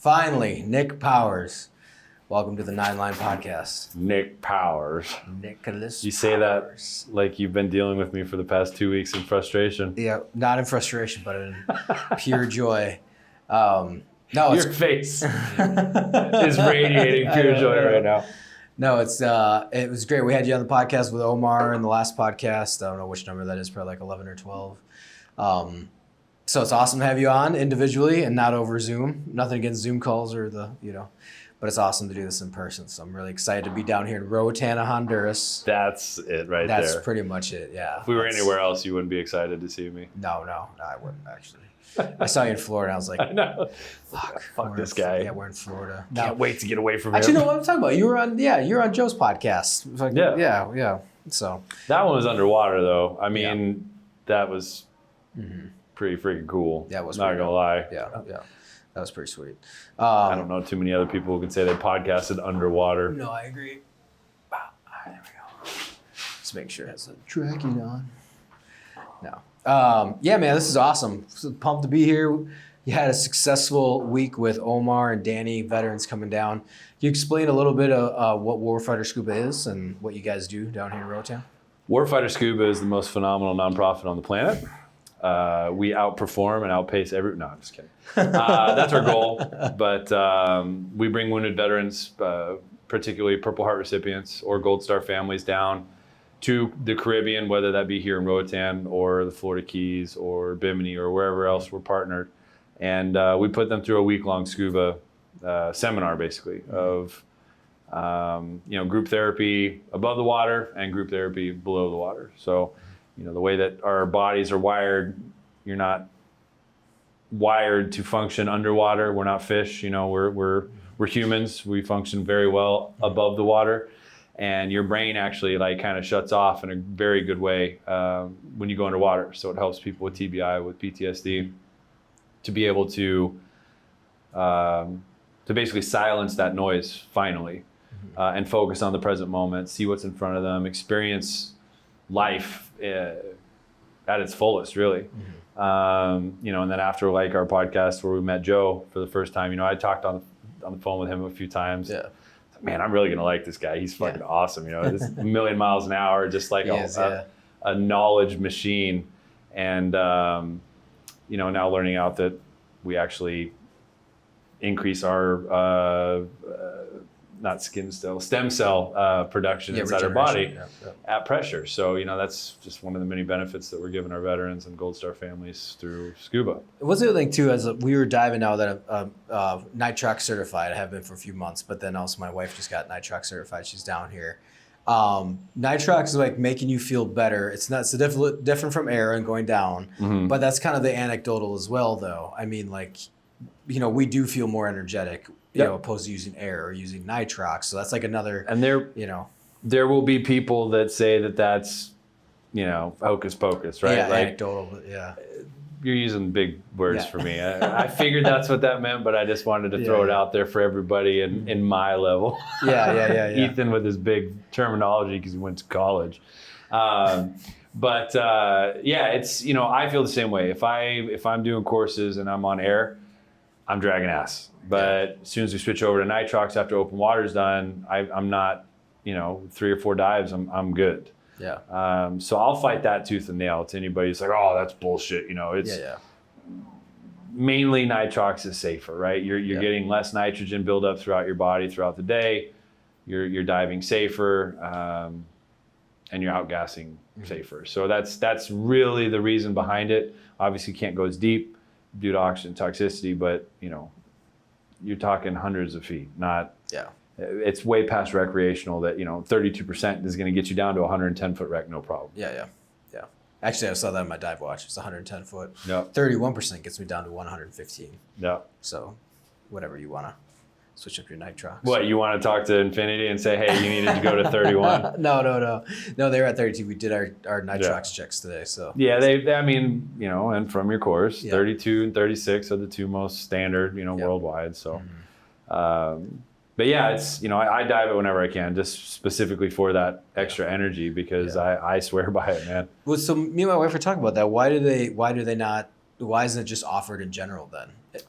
Finally, Nick Powers. Welcome to the Nine Line Podcast. Nick Powers. Nicholas You say Powers. that like you've been dealing with me for the past 2 weeks in frustration. Yeah, not in frustration, but in pure joy. No, Your face is radiating pure joy right now. No, it was great. We had you on the podcast with Omar in the last podcast. I don't know which number that is, probably like 11 or 12. So it's awesome to have you on individually and not over Zoom. Nothing against Zoom calls or but it's awesome to do this in person. So I'm really excited to be down here in Rotana, Honduras. That's it right there. That's pretty much it, yeah. If we were anywhere else, you wouldn't be excited to see me. No, I wouldn't actually. I saw you in Florida and I was like, I know. Fuck this guy. Yeah, we're in Florida. Can't wait to get away from him. Actually, no, what I'm talking about. You're on Joe's podcast. It was like, yeah. So that one was underwater though. I mean, that was pretty freaking cool. Yeah, it was. Not gonna lie. Yeah. That was pretty sweet. I don't know too many other people who can say they podcasted underwater. No, I agree. Wow. There we go. Let's make sure it has the tracking on. No. Yeah, man, this is awesome. So pumped to be here. You had a successful week with Omar and Danny, veterans coming down. Can you explain a little bit of what Warfighter Scuba is and what you guys do down here in Rotown? Warfighter Scuba is the most phenomenal nonprofit on the planet. We outperform and outpace no, I'm just kidding. That's our goal. But we bring wounded veterans, particularly Purple Heart recipients or Gold Star families down to the Caribbean, whether that be here in Roatan or the Florida Keys or Bimini or wherever else we're partnered. And we put them through a week-long scuba seminar, basically, of group therapy above the water and group therapy below the water. So, the way that our bodies are wired, you're not wired to function underwater. We're not fish. We're humans. We function very well above the water. And your brain actually kind of shuts off in a very good way when you go underwater. So it helps people with TBI, with PTSD, to be able to basically silence that noise finally and focus on the present moment, see what's in front of them, experience life at its fullest, really. And then after our podcast where we met Joe for the first time, I talked on the phone with him a few times. Yeah. Man, I'm really gonna like this guy. He's fucking awesome. This a million miles an hour, just like a knowledge machine. And now learning out that we actually increase our stem cell production inside our body at pressure. So that's just one of the many benefits that we're giving our veterans and Gold Star families through scuba. What's the other thing too? As we were diving now that I'm nitrox certified, I have been for a few months, but then also my wife just got nitrox certified. She's down here. Nitrox is making you feel better. It's different from air and going down, but that's kind of the anecdotal as well, though. I mean, we do feel more energetic. Opposed to using air or using nitrox. So that's another. And there will be people that say that that's, hocus pocus, right? Yeah, anecdotal, but yeah. You're using big words for me. I figured that's what that meant, but I just wanted to throw it out there for everybody in my level. Yeah. Ethan with his big terminology because he went to college. But it's, I feel the same way. If I'm doing courses and I'm on air, I'm dragging ass. But as soon as we switch over to nitrox after open water's done, I'm not, 3 or 4 dives, I'm good. Yeah. So I'll fight that tooth and nail to anybody who's like, oh, that's bullshit. It's mainly nitrox is safer, right? You're getting less nitrogen buildup throughout your body throughout the day. You're diving safer, and you're outgassing safer. So that's really the reason behind it. Obviously, can't go as deep due to oxygen toxicity, but you're talking hundreds of feet, not. Yeah. It's way past recreational that 32% is going to get you down to 110-foot rec, no problem. Yeah. Actually, I saw that in my dive watch. It's 110 foot. Yeah. 31% gets me down to 115. Yeah. So, whatever you want to switch up your nitrox. What, you want to talk to Infinity and say, hey, you needed to go to 31? No, they were at 32. We did our nitrox checks today. So yeah, and from your course, 32 and 36 are the two most standard, worldwide. So, but yeah, it's, I dive it whenever I can, just specifically for that extra energy because I swear by it, man. Well, so me and my wife were talking about that. Why do they not why isn't it just offered in general then?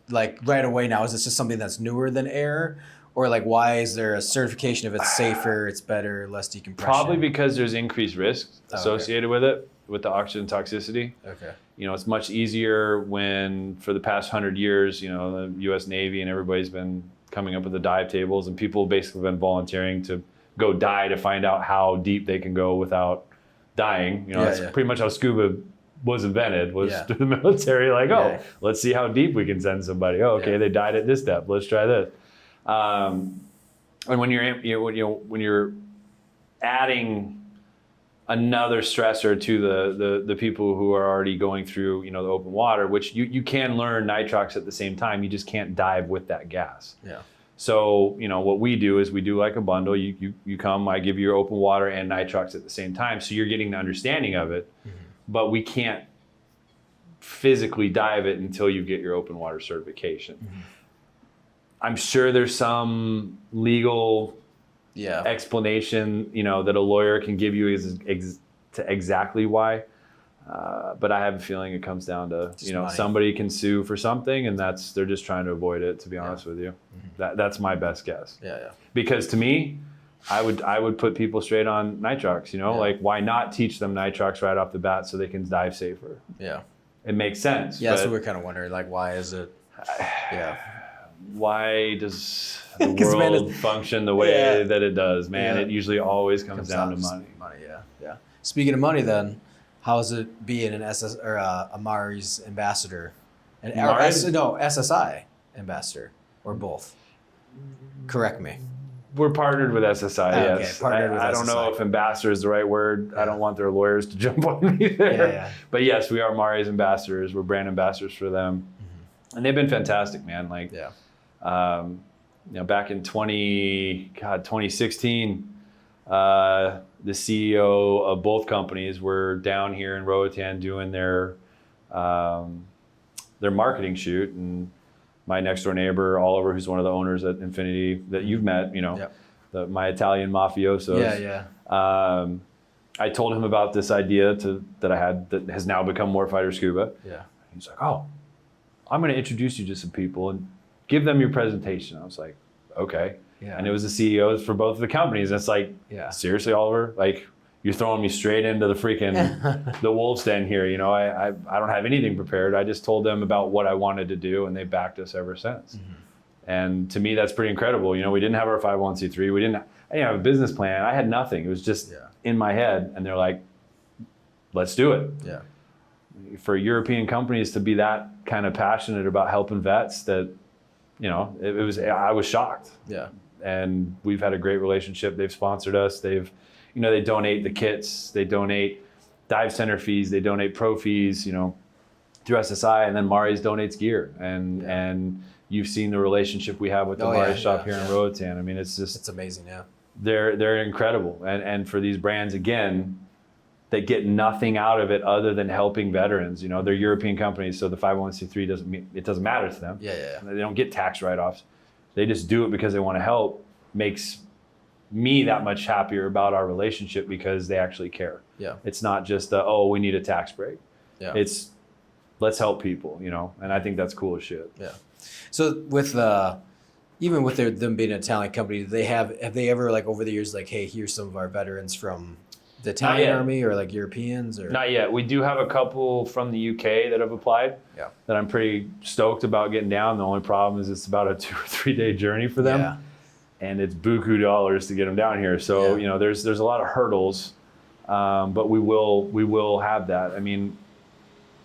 Like right away now, is this just something that's newer than air? Or like, why is there a certification if it's safer, it's better, less decompression? Probably because there's increased risk associated with it, with the oxygen toxicity. Okay. You know, it's much easier when, for the past 100 years, you know, the U.S. Navy and everybody's been coming up with the dive tables, and people basically been volunteering to go die to find out how deep they can go without dying. You know, that's pretty much how scuba was invented, was through the military. Like, let's see how deep we can send somebody. Oh, okay, they died at this depth. Let's try this. And when you're adding another stressor to the people who are already going through, you know, the open water, which you can learn nitrox at the same time, you just can't dive with that gas. Yeah. So, you know, what we do is we do like a bundle. You come, I give you your open water and nitrox at the same time, so you're getting the understanding of it. Mm-hmm. But we can't physically dive it until you get your open water certification. Mm-hmm. I'm sure there's some legal explanation, you know, that a lawyer can give you to exactly why. But I have a feeling it comes down to, just, you know, money. Somebody can sue for something, and they're just trying to avoid it, to be honest with you. Mm-hmm. That's my best guess. Yeah. Because to me, I would put people straight on nitrox, you know, like, why not teach them nitrox right off the bat so they can dive safer? Yeah. It makes sense. Yeah, that's what we're kind of wondering, like, why is it? Why does the world function the way that it does, man? It usually always comes down to money. Yeah. Speaking of money, then, how is it being an a Mari's ambassador, SSI ambassador, or both? Correct me. We're partnered with SSI. Yes. I don't know if ambassador is the right word. Yeah. I don't want their lawyers to jump on me there. Yeah. But yes, we are Mari's ambassadors. We're brand ambassadors for them, and they've been fantastic, man. Like. You know, back in 2016, the CEO of both companies were down here in Roatan doing their marketing shoot, and my next door neighbor Oliver, who's one of the owners at Infinity that you've met, you know, my Italian mafiosos. I told him about this idea that I had that has now become Warfighter Scuba. Yeah, he's like, "Oh, I'm going to introduce you to some people and give them your presentation." I was like, okay. Yeah. And it was the CEOs for both of the companies. And it's like, seriously, Oliver, like, you're throwing me straight into the freaking, the wolf's den here. You know, I don't have anything prepared. I just told them about what I wanted to do, and they backed us ever since. Mm-hmm. And to me, that's pretty incredible. You know, we didn't have our 501c3. I didn't have a business plan. I had nothing. It was just in my head. And they're like, let's do it. Yeah. For European companies to be that kind of passionate about helping vets, that, you know, I was shocked. Yeah. And we've had a great relationship. They've sponsored us. They donate the kits. They donate dive center fees. They donate pro fees, you know, through SSI. And then Mari's donates gear. And you've seen the relationship we have with the Mari's shop here in Roatan. I mean, it's amazing. Yeah. They're incredible. And for these brands, again, that get nothing out of it other than helping veterans. You know, they're European companies, so the 501c3 doesn't matter to them. Yeah. They don't get tax write-offs. They just do it because they want to help. Makes me that much happier about our relationship because they actually care. Yeah. It's not just we need a tax break. Yeah. It's let's help people, you know, and I think that's cool as shit. Yeah. So with even with them being an Italian company, have they ever, like, over the years, like, hey, here's some of our veterans from the Italian army, or like Europeans, or? Not yet. We do have a couple from the UK that have applied. Yeah. That I'm pretty stoked about getting down. The only problem is it's about a 2 or 3 day journey for them. Yeah. And it's buku dollars to get them down here. So, you know, there's a lot of hurdles, but we will have that. I mean,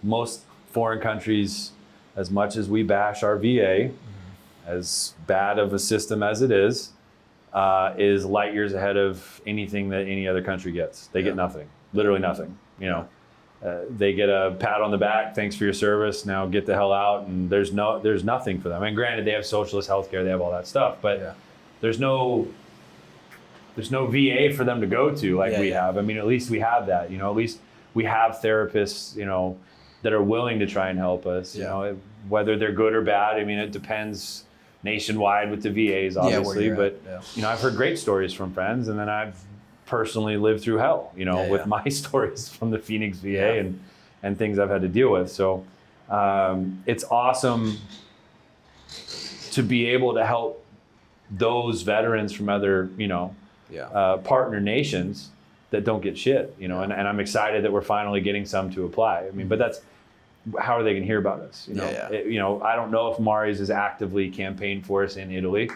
most foreign countries, as much as we bash our VA, as bad of a system as it is light years ahead of anything that any other country gets. They get nothing, literally nothing. You know, they get a pat on the back, thanks for your service, now get the hell out, and there's nothing for them. And granted, they have socialist healthcare, they have all that stuff, but there's no VA for them to go to like we have. I mean, at least we have that. You know, at least we have therapists, you know, that are willing to try and help us. You know, whether they're good or bad, I mean, it depends nationwide with the VAs, obviously, but you know, I've heard great stories from friends, and then I've personally lived through hell, you know, with my stories from the Phoenix VA and things I've had to deal with. So it's awesome to be able to help those veterans from other, partner nations that don't get shit, and I'm excited that we're finally getting some to apply. I mean, but that's, how are they going to hear about us? I don't know if Mari's is actively campaigned for us in Italy.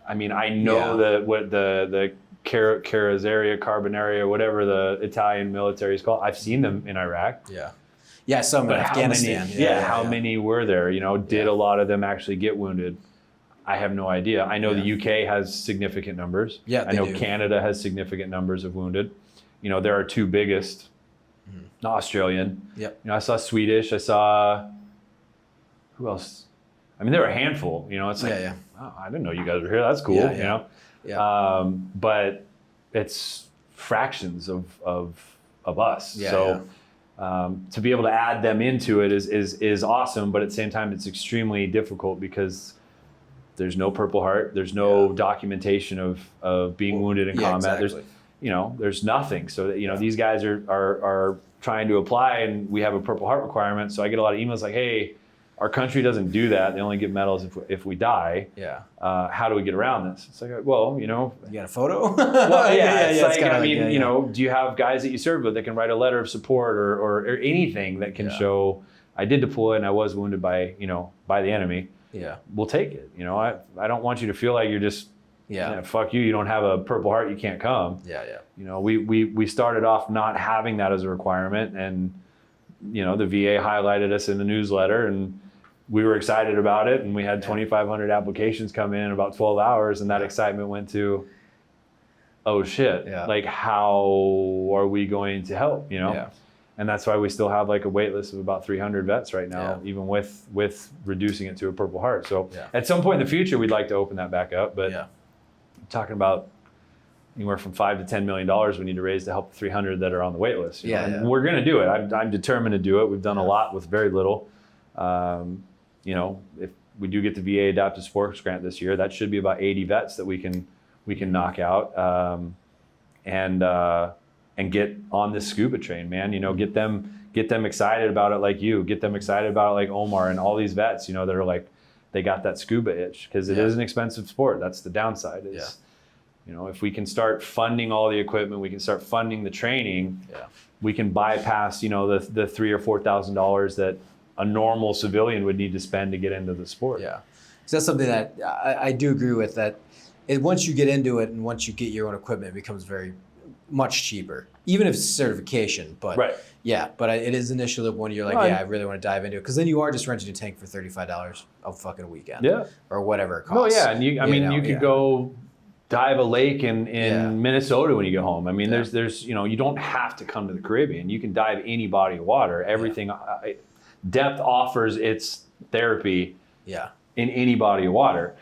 I mean, I know the Carbonaria, whatever the Italian military is called. I've seen them in Iraq. Yeah, some in Afghanistan. How many were there? Did a lot of them actually get wounded? I have no idea. I know the UK has significant numbers. I know Canada has significant numbers of wounded. There are two biggest. Australian. I saw Swedish. I saw, who else? I mean, there were a handful. It's like, oh, I didn't know you guys were here. That's cool. But it's fractions of us. To be able to add them into it is awesome. But at the same time, it's extremely difficult because there's no Purple Heart. There's no documentation of being wounded in combat. Exactly. There's nothing. So that, these guys are trying to apply, and we have a Purple Heart requirement. So I get a lot of emails like, hey, our country doesn't do that. They only give medals if we die. How do we get around this? It's like, well, you got a photo? Well, it's like, I mean, do you have guys that you served with that can write a letter of support or anything that can show I did deploy and I was wounded by the enemy? We'll take it. I don't want you to feel like you're just, fuck you. You don't have a Purple Heart. You can't come. We started off not having that as a requirement, and the VA highlighted us in the newsletter, and we were excited about it, and we had 2,500 applications come in about 12 hours, and that excitement went to, oh shit, like how are we going to help? And that's why we still have like a wait list of about 300 vets right now, even with reducing it to a Purple Heart. So at some point in the future, we'd like to open that back up, but talking about anywhere from $5 to $10 million we need to raise to help the 300 that are on the wait list. And we're going to do it. I'm determined to do it. We've done a lot with very little. If we do get the VA Adaptive Sports Grant this year, that should be about 80 vets that we can knock out and get on this scuba train, man. Get them excited about it like you. Get them excited about it like Omar and all these vets, that are like, they got that scuba itch, because it is an expensive sport. That's the downside. If we can start funding all the equipment, we can start funding the training, we can bypass, the $3,000 or $4,000 that a normal civilian would need to spend to get into the sport. So that's something that I do agree with, that once you get into it and once you get your own equipment, it becomes very much cheaper, even if it's certification. But but it is initially when you're like, I really want to dive into it, because then you are just renting a tank for $35 a fucking weekend, or whatever it costs. And you could go dive a lake in Minnesota when you get home. I mean, there's you don't have to come to the Caribbean. You can dive any body of water. Everything depth offers its therapy in any body of water.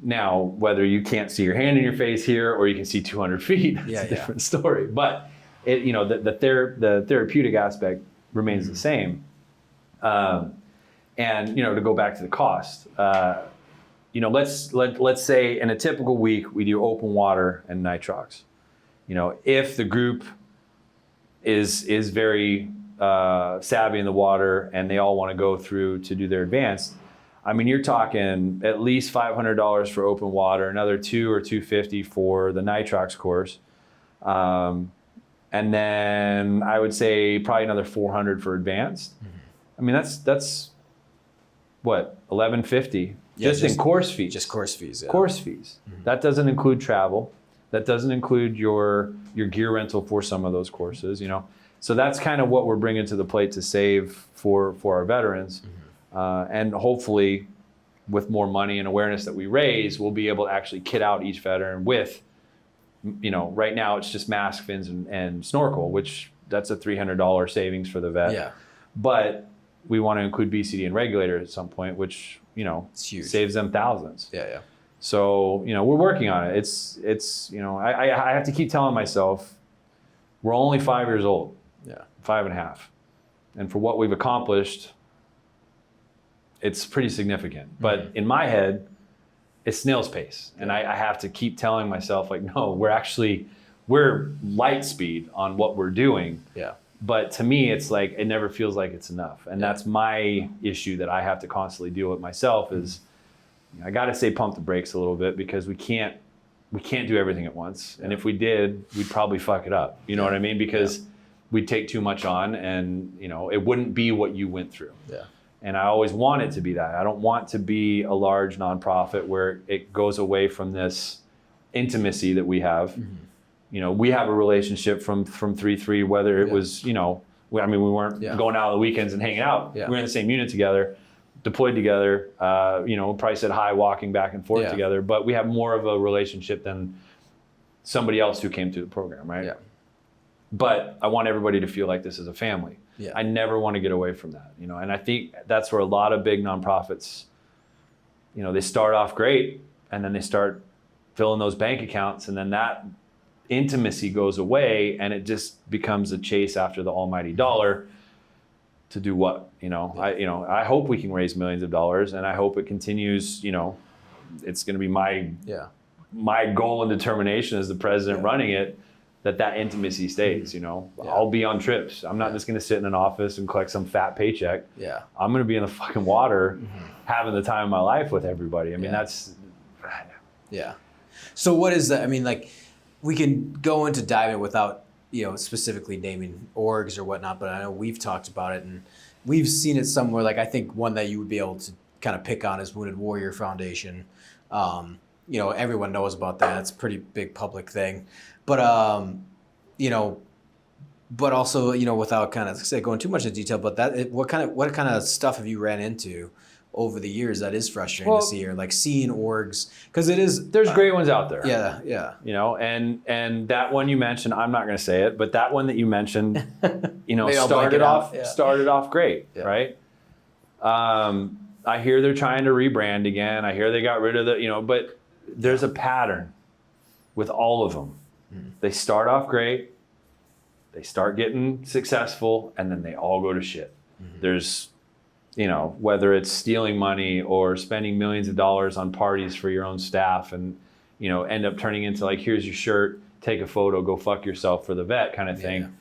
Now, whether you can't see your hand in your face here or you can see 200 feet, that's a different story. But the therapeutic aspect remains the same. And to go back to the cost, let's say in a typical week we do open water and nitrox. If the group is very savvy in the water and they all want to go through to do their advanced, I mean, you're talking at least $500 for open water, another $200 or $250 for the nitrox course, and then I would say probably another $400 for advanced. I mean, that's what, $1,150 just in course fees. Just course fees. Course fees. That doesn't include travel. That doesn't include your gear rental for some of those courses. So that's kind of what we're bringing to the plate to save for our veterans. And hopefully with more money and awareness that we raise, we'll be able to actually kit out each veteran with, right now it's just mask, fins, and snorkel, which that's a $300 savings for the vet. But we want to include BCD and regulator at some point, which, it's huge. Saves them thousands. So, we're working on it. It's I have to keep telling myself, we're only 5 years old. 5.5. And for what we've accomplished, it's pretty significant. But in my head, it's snail's pace. And I have to keep telling myself, like, no, we're light speed on what we're doing. But to me, it's like, it never feels like it's enough. And that's my issue that I have to constantly deal with myself is, I got to say pump the brakes a little bit, because we can't do everything at once. And if we did, we'd probably fuck it up. You know what I mean? Because we'd take too much on, and it wouldn't be what you went through. Yeah. And I always want it to be that. I don't want to be a large nonprofit where it goes away from this intimacy that we have. We have a relationship from 3-3, whether it was, we weren't going out on the weekends and hanging out. We were in the same unit together, deployed together, probably said hi walking back and forth together, but we have more of a relationship than somebody else who came through the program, right? Yeah. But I want everybody to feel like this is a family. Yeah. I never want to get away from that, and I think that's where a lot of big nonprofits, they start off great, and then they start filling those bank accounts, and then that intimacy goes away, and it just becomes a chase after the almighty dollar to do what? I hope we can raise millions of dollars, and I hope it continues. It's going to be my goal and determination as the president running it, that intimacy stays. I'll be on trips. I'm not just going to sit in an office and collect some fat paycheck. Yeah, I'm going to be in the fucking water, having the time of my life with everybody. I mean, that's. Yeah. So what is that? I mean, like, we can go into diving without, specifically naming orgs or whatnot, but I know we've talked about it and we've seen it somewhere. Like, I think one that you would be able to kind of pick on is Wounded Warrior Foundation. Everyone knows about that. It's a pretty big public thing, but but also, without kind of going too much into detail, but what kind of stuff have you ran into over the years that is frustrating to see, or like seeing orgs, because there's great ones out there. Yeah. And that one you mentioned, I'm not going to say it, but that one that you mentioned, started off great, right? I hear they're trying to rebrand again. I hear they got rid of but there's a pattern with all of them. They start off great, they start getting successful, and then they all go to shit. There's whether it's stealing money or spending millions of dollars on parties for your own staff, and end up turning into like, here's your shirt, take a photo, go fuck yourself for the vet kind of thing.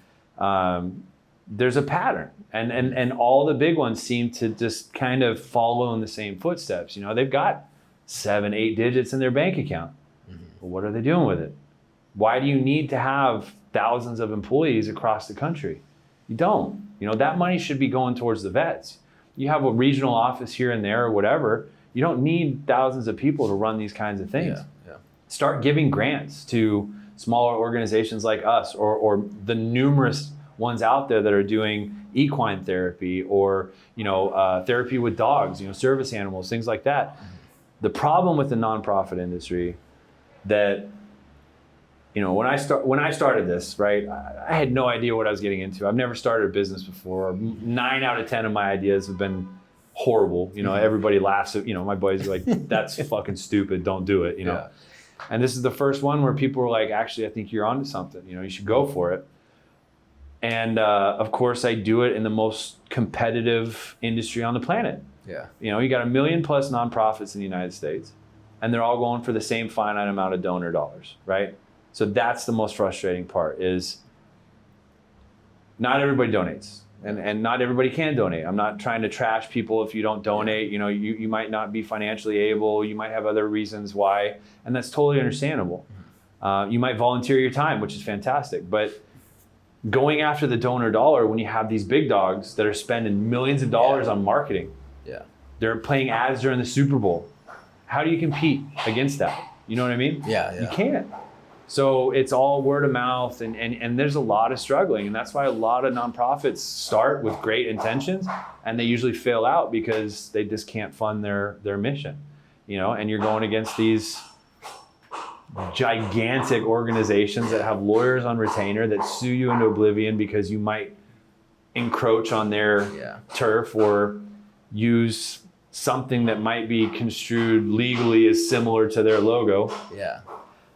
There's a pattern, and all the big ones seem to just kind of follow in the same footsteps. They've got 7-8 digits in their bank account. Well, what are they doing with it? Why do you need to have thousands of employees across the country? You don't. That money should be going towards the vets. You have a regional office here and there or whatever. You don't need thousands of people to run these kinds of things. Start giving grants to smaller organizations like us, or the numerous ones out there that are doing equine therapy, or therapy with dogs, service animals, things like that. The problem with the nonprofit industry that when I started this, right, I had no idea what I was getting into. I've never started a business before. 9 out of 10 of my ideas have been horrible. Everybody laughs at, my buddies are like, that's fucking stupid, don't do it, And this is the first one where people were like, actually, I think you're onto something, you should go for it. And of course, I do it in the most competitive industry on the planet. Yeah. You got 1 million plus nonprofits in the United States, and they're all going for the same finite amount of donor dollars, right? So that's the most frustrating part, is not everybody donates, and not everybody can donate. I'm not trying to trash people if you don't donate. You might not be financially able. You might have other reasons why, and that's totally understandable. You might volunteer your time, which is fantastic, but going after the donor dollar when you have these big dogs that are spending millions of dollars on marketing. Yeah. They're playing ads during the Super Bowl. How do you compete against that? You know what I mean? Yeah. You can't. So it's all word of mouth, and there's a lot of struggling, and that's why a lot of nonprofits start with great intentions, and they usually fail out because they just can't fund their mission, and you're going against these gigantic organizations that have lawyers on retainer that sue you into oblivion because you might encroach on their turf or use something that might be construed legally as similar to their logo. Yeah.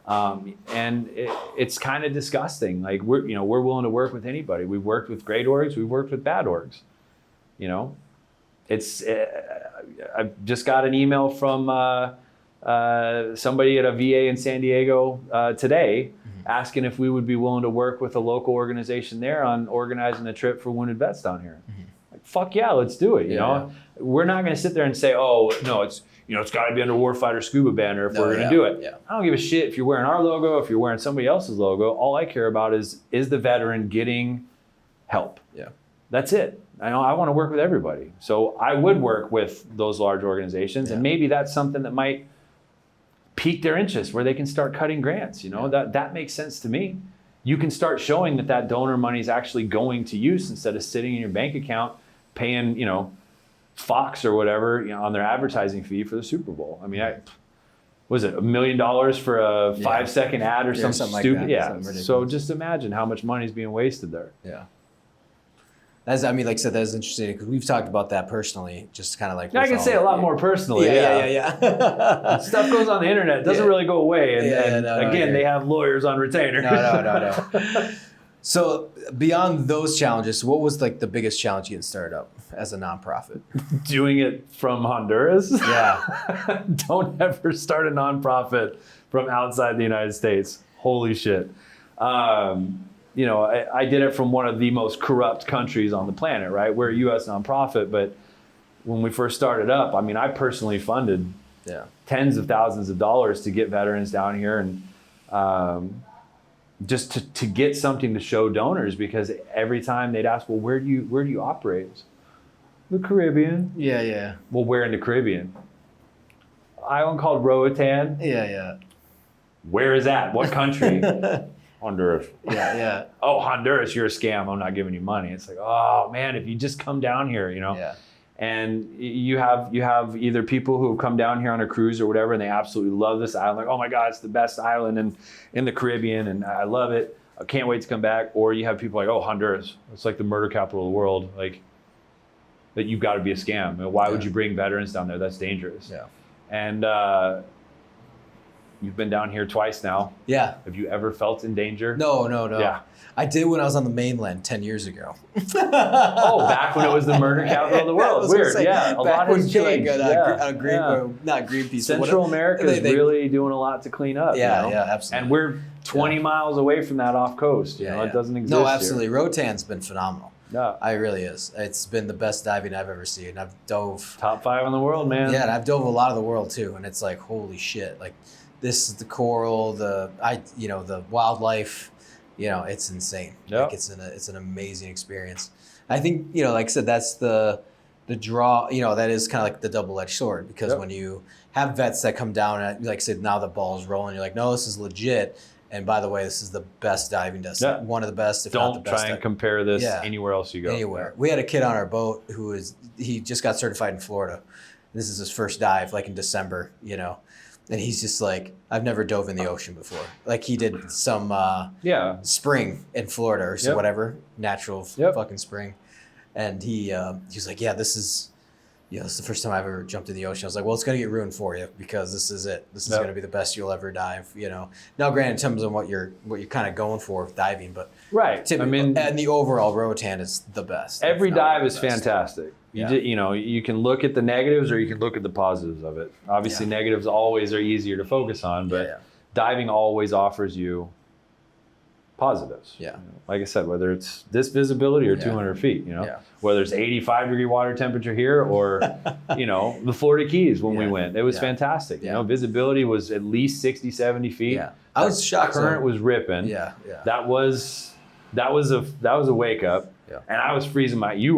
And it's kind of disgusting. Like, we're willing to work with anybody. We've worked with great orgs. We've worked with bad orgs. I've just got an email from somebody at a VA in San Diego today asking if we would be willing to work with a local organization there on organizing a trip for wounded vets down here. Like, fuck yeah, let's do it. You know, we're not going to sit there and say, oh no, it's got to be under Warfighter Scuba banner if we're going to do it. I don't give a shit if you're wearing our logo, if you're wearing somebody else's logo. All I care about is the veteran getting help. That's it. I want to work with everybody. So I would work with those large organizations, and maybe that's something that might pique their interest, where they can start cutting grants. That makes sense to me. You can start showing that donor money is actually going to use, instead of sitting in your bank account paying, Fox or whatever, on their advertising fee for the Super Bowl. I mean, was it $1 million for a 5-second ad or something stupid? Like that. So just imagine how much money is being wasted there. Like I said, that's interesting, because we've talked about that personally, just kind of like. I can say a lot more personally. Stuff goes on the internet. It doesn't really go away. And again, they have lawyers on retainer. No. So beyond those challenges, what was like the biggest challenge getting started up as a nonprofit? Doing it from Honduras. Yeah. Don't ever start a nonprofit from outside the United States. Holy shit. I did it from one of the most corrupt countries on the planet, right? We're a U.S. nonprofit, but when we first started up, I mean, I personally funded tens of thousands of dollars to get veterans down here, and just to get something to show donors, because every time they'd ask, well, where do you operate? The Caribbean. Yeah. Well, where in the Caribbean? Island called Roatan. Yeah. Where is that? What country? Honduras. Yeah. Oh, Honduras, you're a scam. I'm not giving you money. It's like, oh man, if you just come down here, And you have either people who come down here on a cruise or whatever, and they absolutely love this island. Like, oh my God, it's the best island in the Caribbean, and I love it. I can't wait to come back. Or you have people like, oh, Honduras, it's like the murder capital of the world. Like, that you've got to be a scam. Why would you bring veterans down there? That's dangerous. Yeah. And you've been down here twice now. Yeah. Have you ever felt in danger? No. Yeah. I did when I was on the mainland 10 years ago. Oh, back when it was the murder capital of the world. Weird. A lot has changed. Not Greenpeace. Central America is really doing a lot to clean up. Yeah, absolutely. And we're 20 miles away from that off coast. It doesn't exist. No, absolutely. Here. Rotan's been phenomenal. Yeah. It really is. It's been the best diving I've ever seen. I've dove. Top 5 in the world, man. Yeah, and I've dove a lot of the world too. And it's like, holy shit. Like, this is the coral, the wildlife. It's insane. Yep. Like, it's an amazing experience. I think, like I said, that's the draw, that is kind of like the double-edged sword, because when you have vets that come down and, like I said, now the ball's rolling, you're like, no, this is legit. And by the way, this is the best diving destination, one of the best, if not the best. Don't try and compare this anywhere else you go. Anywhere. We had a kid on our boat he just got certified in Florida. This is his first dive, like in December, And he's just like, I've never dove in the ocean before. Like, he did some spring in Florida or whatever, natural fucking spring. And he was like, this is the first time I've ever jumped in the ocean. I was like, well, it's going to get ruined for you, because this is it. This is going to be the best you'll ever dive, Now, granted, in terms of what you're kind of going for with diving, but and the overall Roatan is the best. Every dive is fantastic. You can look at the negatives or you can look at the positives of it. Obviously, negatives always are easier to focus on, but diving always offers you positives. Like I said, whether it's this visibility or 200 feet, whether it's 85-degree water temperature here or, the Florida Keys when we went, it was fantastic. Visibility was at least 60, 70 feet. I was shocked. Current was ripping. That was a wake up. And I was freezing you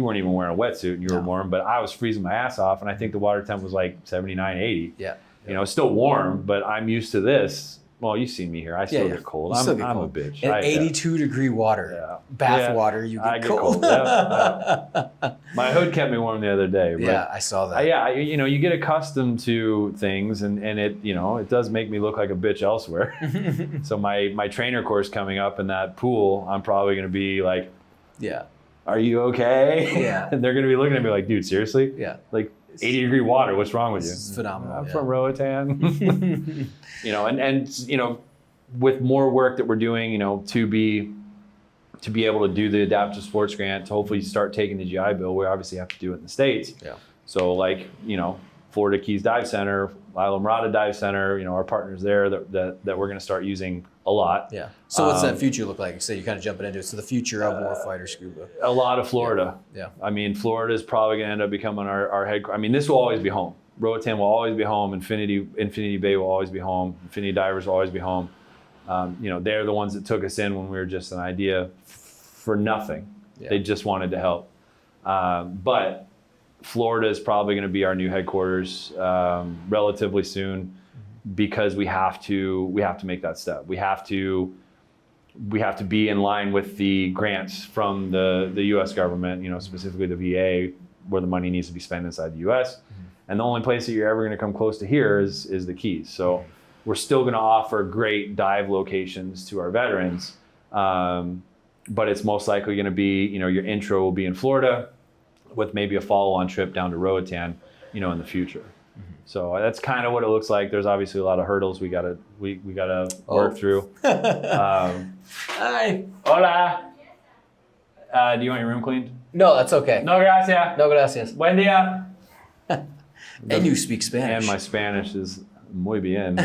weren't even wearing a wetsuit and you were warm, but I was freezing my ass off, and I think the water temp was like 79, 80. It's still warm, but I'm used to this. Well, you've seen me here. I still get cold. I'm a bitch. And 82-degree water, bath water, you get cold. My hood kept me warm the other day. But I saw that. You get accustomed to things, and it it does make me look like a bitch elsewhere. So my trainer course coming up in that pool, I'm probably going to be like, are you okay? And they're going to be looking at me like, dude, seriously? Like, 80-degree water, what's wrong with you? This is phenomenal. I'm from Roatan. and with more work that we're doing, to be able to do the adaptive sports grant, to hopefully start taking the GI Bill, we obviously have to do it in the States. So like, Florida Keys Dive Center, Eroded Dive Center, our partners there that we're going to start using a lot. Yeah. So what's that future look like? So you're kind of jumping into it. So the future of Warfighter Scuba. A lot of Florida. Yeah. I mean, Florida is probably going to end up becoming our headquarters. I mean, this will always be home. Roatan will always be home. Infinity Bay will always be home. Infinity Divers will always be home. They're the ones that took us in when we were just an idea for nothing. Yeah. They just wanted to help. But Florida is probably going to be our new headquarters relatively soon, because we have to make that step. We have to be in line with the grants from the U.S. government, specifically the VA, where the money needs to be spent inside the U.S. Mm-hmm. And the only place that you're ever going to come close to here is the Keys. So we're still going to offer great dive locations to our veterans, but it's most likely going to be, your intro will be in Florida, with maybe a follow-on trip down to Roatan, in the future. Mm-hmm. So that's kind of what it looks like. There's obviously a lot of hurdles we gotta work through. Hi. Hola. Do you want your room cleaned? No, that's okay. No gracias. No gracias. Buen día. And you speak Spanish. And my Spanish is muy bien.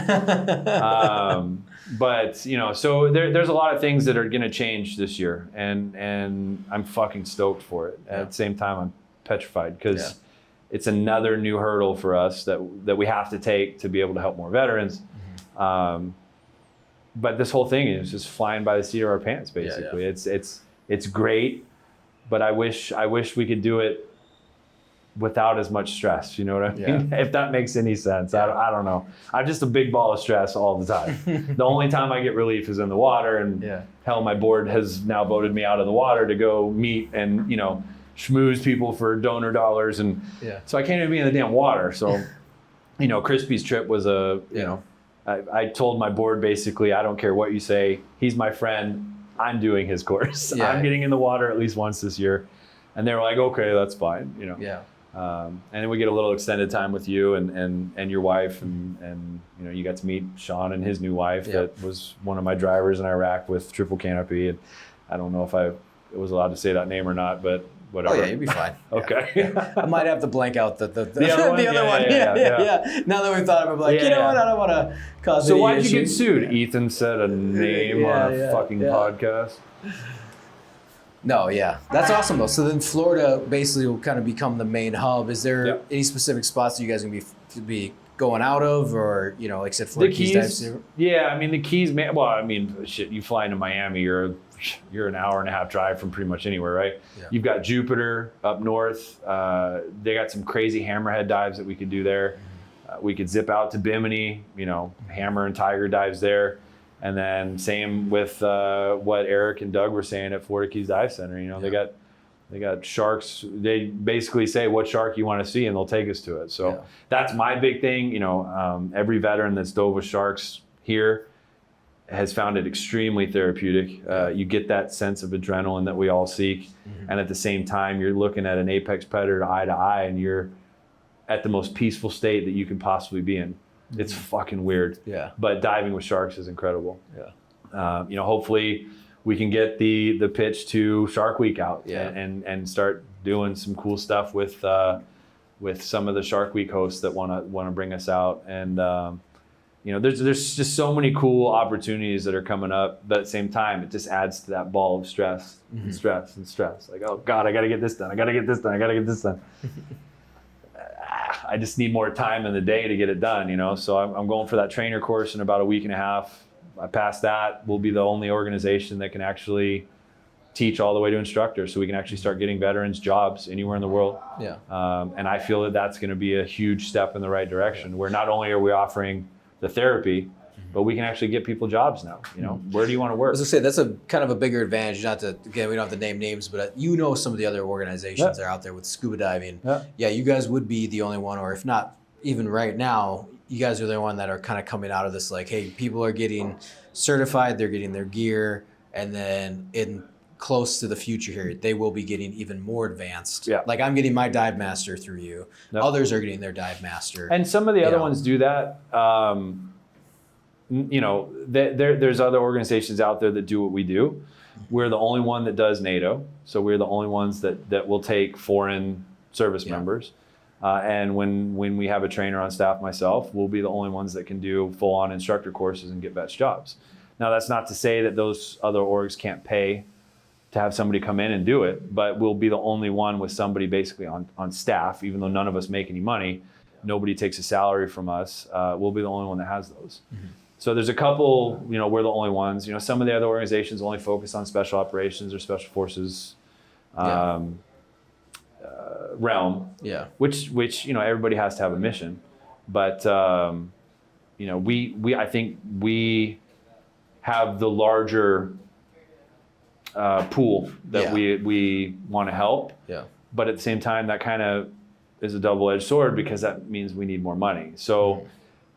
But so there's a lot of things that are going to change this year, and I'm fucking stoked for it. At the same time, I'm petrified, because it's another new hurdle for us that we have to take to be able to help more veterans. Mm-hmm. But this whole thing is just flying by the seat of our pants, basically. Yeah. It's great, but I wish we could do it without as much stress, you know what I mean? Yeah. If that makes any sense. Yeah. I don't know. I'm just a big ball of stress all the time. The only time I get relief is in the water, and hell, my board has now voted me out of the water to go meet and, schmooze people for donor dollars. And so I can't even be in the damn water. So, Crispy's trip was I told my board, basically, I don't care what you say. He's my friend. I'm doing his course. Yeah. I'm getting in the water at least once this year. And they were like, okay, that's fine, Yeah. And then we get a little extended time with you and your wife, and you got to meet Sean and his new wife that was one of my drivers in Iraq with Triple Canopy. And I don't know if I was allowed to say that name or not, but whatever. Oh yeah, you'd be fine. Okay. Yeah. I might have to blank out the other one. The other one. Yeah. Now that we've thought of it, what, I don't want to cause So any why'd you get issues. sued? Ethan said a name on a fucking podcast. No, that's awesome though. So then Florida basically will kind of become the main hub. Is there any specific spots that you guys are going to be going out of, or like I said, Florida the Keys? Yeah, I mean the Keys, man. Well, I mean, shit. You fly into Miami, you're an hour and a half drive from pretty much anywhere, right? Yeah. You've got Jupiter up north. They got some crazy hammerhead dives that we could do there. We could zip out to Bimini. Hammer and Tiger dives there. And then same with what Eric and Doug were saying at Florida Keys Dive Center. They got sharks. They basically say what shark you want to see, and they'll take us to it. So that's my big thing. Every veteran that's dove with sharks here has found it extremely therapeutic. You get that sense of adrenaline that we all seek, and at the same time, you're looking at an apex predator eye to eye, and you're at the most peaceful state that you can possibly be in. It's fucking weird. Yeah. But diving with sharks is incredible. Yeah. Hopefully we can get the pitch to Shark Week out and start doing some cool stuff with some of the Shark Week hosts that want to bring us out. And there's just so many cool opportunities that are coming up, but at the same time it just adds to that ball of stress and stress and stress. Like, oh God, I got to get this done. I got to get this done. I got to get this done. I just need more time in the day to get it done, So I'm going for that trainer course in about a week and a half. I pass that, we'll be the only organization that can actually teach all the way to instructor, so we can actually start getting veterans jobs anywhere in the world. Yeah. And I feel that that's going to be a huge step in the right direction, where not only are we offering the therapy, but we can actually get people jobs now. Where do you want to work? I was going to say, that's a kind of a bigger advantage. Not to, again, we don't have to name names, but some of the other organizations that are out there with scuba diving. Yeah, you guys would be the only one, or if not even right now, you guys are the one that are kind of coming out of this, like, hey, people are getting certified, they're getting their gear, and then in close to the future here, they will be getting even more advanced. Yeah. Like, I'm getting my dive master through you. Others are getting their dive master. And some of the other ones do that. There's other organizations out there that do what we do. We're the only one that does NATO. So we're the only ones that will take foreign service members. And when we have a trainer on staff, myself, we'll be the only ones that can do full-on instructor courses and get vets jobs. Now, that's not to say that those other orgs can't pay to have somebody come in and do it, but we'll be the only one with somebody basically on staff, even though none of us make any money. Nobody takes a salary from us. We'll be the only one that has those. Mm-hmm. So there's a couple, we're the only ones. Some of the other organizations only focus on special operations or special forces realm. Yeah. Which everybody has to have a mission, but I think we have the larger pool that we want to help. Yeah. But at the same time, that kind of is a double-edged sword because that means we need more money. So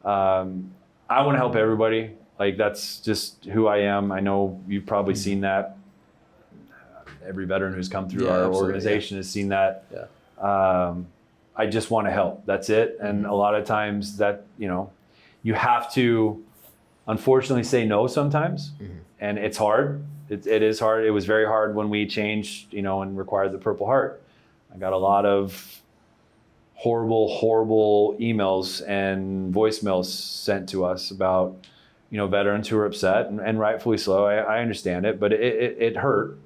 I want to help everybody. Like, that's just who I am. I know you've probably seen that. Every veteran who's come through our organization has seen that. Yeah. I just want to help. That's it. And a lot of times that, you have to unfortunately say no sometimes. Mm-hmm. And it's hard. It is hard. It was very hard when we changed, and required the Purple Heart. I got a lot of horrible emails and voicemails sent to us about, veterans who were upset, and rightfully so. I understand it, but it hurt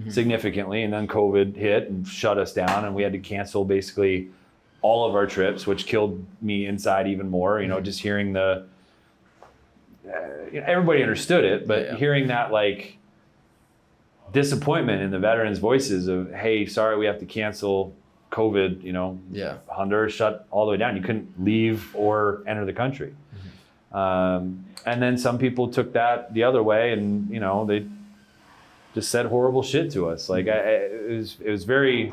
significantly. And then COVID hit and shut us down, and we had to cancel basically all of our trips, which killed me inside even more. Just hearing everybody understood it, but hearing that like disappointment in the veterans' voices of, hey, sorry, we have to cancel COVID, Honduras shut all the way down. You couldn't leave or enter the country. Mm-hmm. And then some people took that the other way, and, they just said horrible shit to us. Like, it was very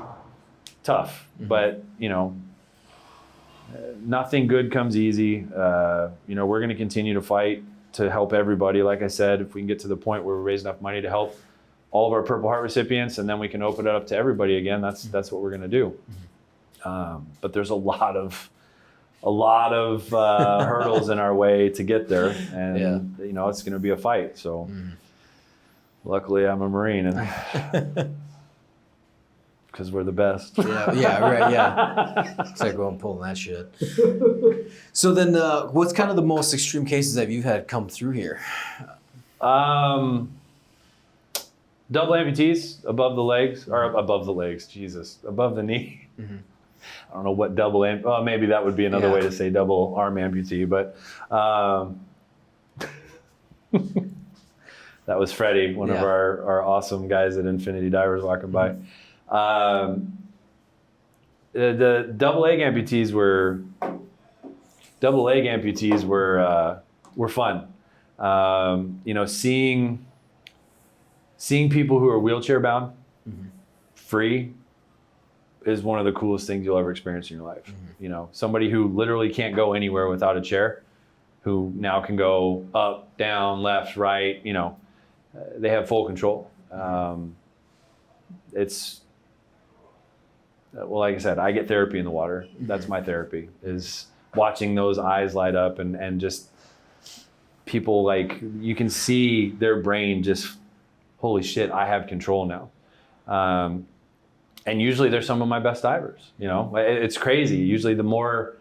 tough, but, nothing good comes easy. We're going to continue to fight to help everybody. Like I said, if we can get to the point where we raise enough money to help all of our Purple Heart recipients, and then we can open it up to everybody again. That's what we're going to do. But there's a lot of hurdles in our way to get there, and it's going to be a fight. So luckily, I'm a Marine, and because we're the best. Right. It's like going pulling that shit. So then, what's kind of the most extreme cases that you've had come through here? Double amputees above the legs, above the knee. Mm-hmm. I don't know what maybe that would be another way to say double arm amputee, but that was Freddie, one of our awesome guys at Infinity Divers walking by. The double leg amputees were fun. Seeing people who are wheelchair bound free is one of the coolest things you'll ever experience in your life. Mm-hmm. Somebody who literally can't go anywhere without a chair, who now can go up, down, left, right, they have full control. It's, well, like I said, I get therapy in the water. That's my therapy, is watching those eyes light up and just people, like, you can see their brain just, holy shit, I have control now. And usually they're some of my best divers. It's crazy. Usually the more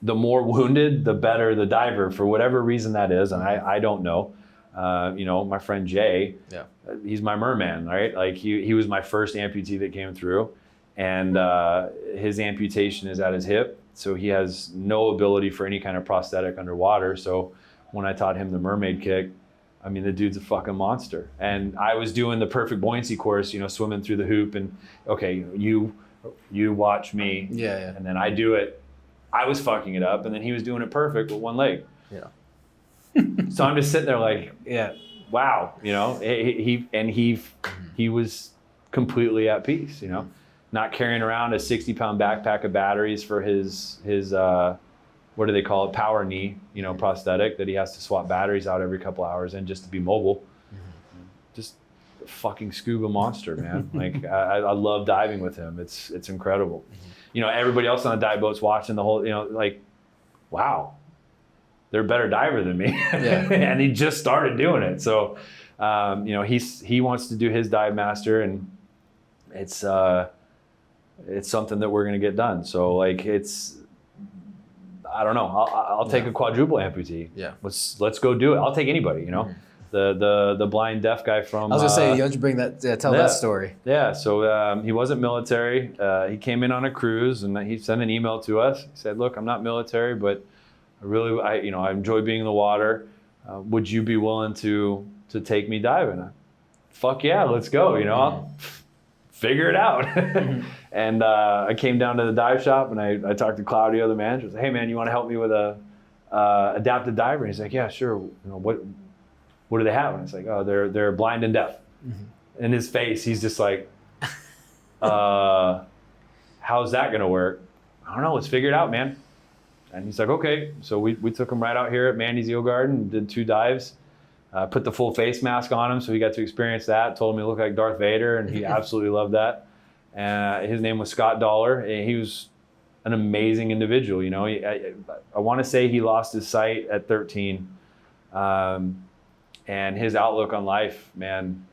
wounded, the better the diver, for whatever reason that is. And I don't know. My friend Jay, he's my merman, right? Like he was my first amputee that came through, and his amputation is at his hip. So he has no ability for any kind of prosthetic underwater. So when I taught him the mermaid kick, I mean, the dude's a fucking monster. And I was doing the perfect buoyancy course, swimming through the hoop, and okay, you watch me. And then I do it. I was fucking it up, and then he was doing it perfect with one leg. So I'm just sitting there like, wow, he was completely at peace, not carrying around a 60-pound backpack of batteries for his what do they call it? Power knee, prosthetic that he has to swap batteries out every couple hours in just to be mobile. Mm-hmm. Just a fucking scuba monster, man. Like I love diving with him. It's incredible. Mm-hmm. Everybody else on the dive boat's watching the whole, like, wow, they're a better diver than me. And he just started doing it. So, he wants to do his dive master, and it's it's something that we're going to get done. So like I don't know. I'll take a quadruple amputee. Yeah. Let's go do it. I'll take anybody. You know, the blind deaf guy from. I was gonna say, you don't you bring that? Tell that story. Yeah. So he wasn't military. He came in on a cruise, and he sent an email to us. He said, "Look, I'm not military, but I enjoy being in the water. Would you be willing to take me diving?" Fuck yeah, let's go. You know, I'll figure it out. And I came down to the dive shop, and I talked to Claudio, the manager. I said, "Hey man, you want to help me with a adaptive diver?" And he's like, "Yeah, sure. You know, what do they have?" And it's like, "Oh, they're blind and deaf." In his face, he's just like, "How's that gonna work?" "I don't know. Let's figure it out, man." And he's like, "Okay." So we took him right out here at Mandy's Eel Garden, did 2 dives, put the full face mask on him, so he got to experience that. Told him he looked like Darth Vader, and he absolutely loved that. His name was Scott Dollar, and he was an amazing individual. You know, I want to say he lost his sight at 13, and his outlook on life, man.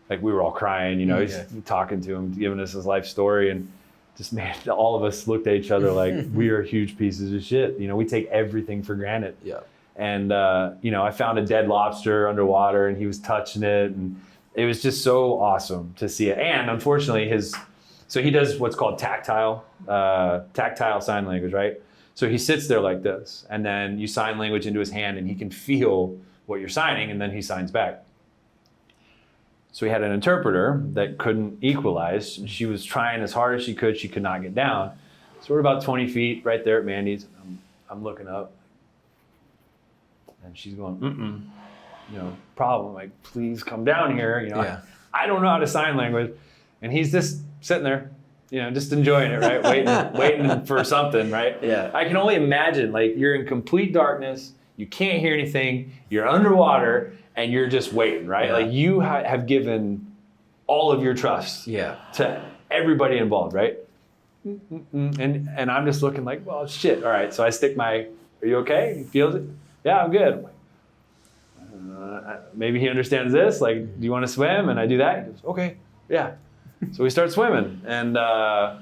Like we were all crying. You know, he's talking to him, giving us his life story, and just man, all of us looked at each other like we are huge pieces of shit. You know, we take everything for granted. Yeah. And you know, I found a dead lobster underwater, and he was touching it, and it was just so awesome to see it. And unfortunately, so he does what's called tactile sign language, right? So he sits there like this, and then you sign language into his hand, and he can feel what you're signing, and then he signs back. So he had an interpreter that couldn't equalize, and she was trying as hard as she could not get down. So we're about 20 feet right there at Mandy's. I'm looking up, and she's going, you know, problem, like, please come down here. You know, I don't know how to sign language. And he's just sitting there, you know, just enjoying it, right? waiting for something, right? Yeah. I can only imagine, like, you're in complete darkness, you can't hear anything, you're underwater, and you're just waiting, right? Like, you have given all of your trust to everybody involved, right? And I'm just looking like, well, shit. All right, so I stick are you okay? He feels it? Yeah, I'm good. I'm like, maybe he understands this. Like, do you want to swim? And I do that. He goes, okay, yeah. So we start swimming, and I